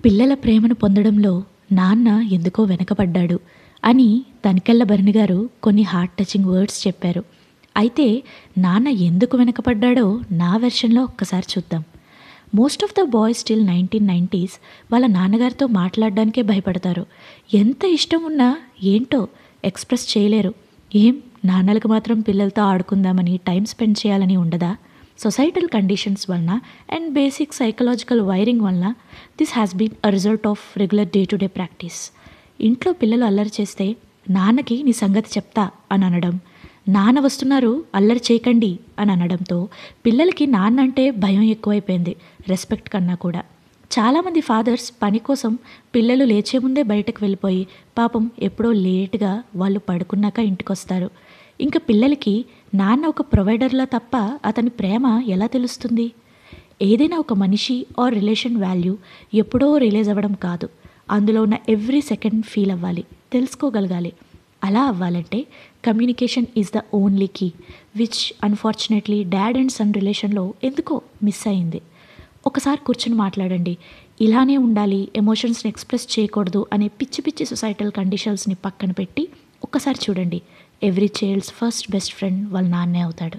పిల్లల ప్రేమను పొందడంలో నాన్న ఎందుకో వెనకపడ్డాడు అని తనికెళ్ళ భరణి గారు కొన్ని హార్ట్ టచింగ్ వర్డ్స్ చెప్పారు. అయితే నాన్న ఎందుకు వెనకపడ్డాడో నా వెర్షన్‌లో ఒక్కసారి చూద్దాం. Most of the boys till 1990s వాళ్ళ నాన్నగారితో మాట్లాడడానికే భయపడతారు. ఎంత ఇష్టం ఉన్నా ఏంటో ఎక్స్‌ప్రెస్ చేయలేరు. ఏం నాన్నలకు మాత్రం పిల్లలతో ఆడుకుందామని, టైమ్ స్పెండ్ చేయాలని ఉండదా? సొసైటల్ కండిషన్స్ వలన అండ్ బేసిక్ సైకలాజికల్ వైరింగ్ వలన this has been a result of regular day to day practice. ఇంట్లో పిల్లలు అల్లరి చేస్తే నాన్నకి నీ సంగతి చెప్తా అని అనడం, నాన్న వస్తున్నారు అల్లరి చేయకండి అని అనడంతో పిల్లలకి నాన్న అంటే భయం ఎక్కువైపోయింది, రెస్పెక్ట్ కన్నా కూడా. చాలామంది ఫాదర్స్ పని కోసం పిల్లలు లేచే ముందే బయటకు వెళ్ళిపోయి పాపం ఎప్పుడో లేట్గా వాళ్ళు పడుకున్నాక ఇంటికొస్తారు. ఇంకా పిల్లలకి నాన్న ఒక ప్రొవైడర్లా తప్ప అతని ప్రేమ ఎలా తెలుస్తుంది? ఏదైనా ఒక మనిషి ఆర్ రిలేషన్ వాల్యూ ఎప్పుడో రిలీజ్ అవ్వడం కాదు, అందులో ఉన్న ఎవ్రీ సెకండ్ ఫీల్ అవ్వాలి, తెలుసుకోగలగాలి. అలా అవ్వాలంటే communication is the only key, which unfortunately dad and son రిలేషన్లో ఎందుకో మిస్ అయింది. ఒకసారి కూర్చుని మాట్లాడండి. ఇలానే ఉండాలి, ఎమోషన్స్ని ఎక్స్ప్రెస్ చేయకూడదు అనే పిచ్చి పిచ్చి సొసైటల్ కండిషన్స్ని పక్కన పెట్టి ఒక్కసారి చూడండి, every child's first best friend వాళ్ళ నాన్నే అవుతాడు.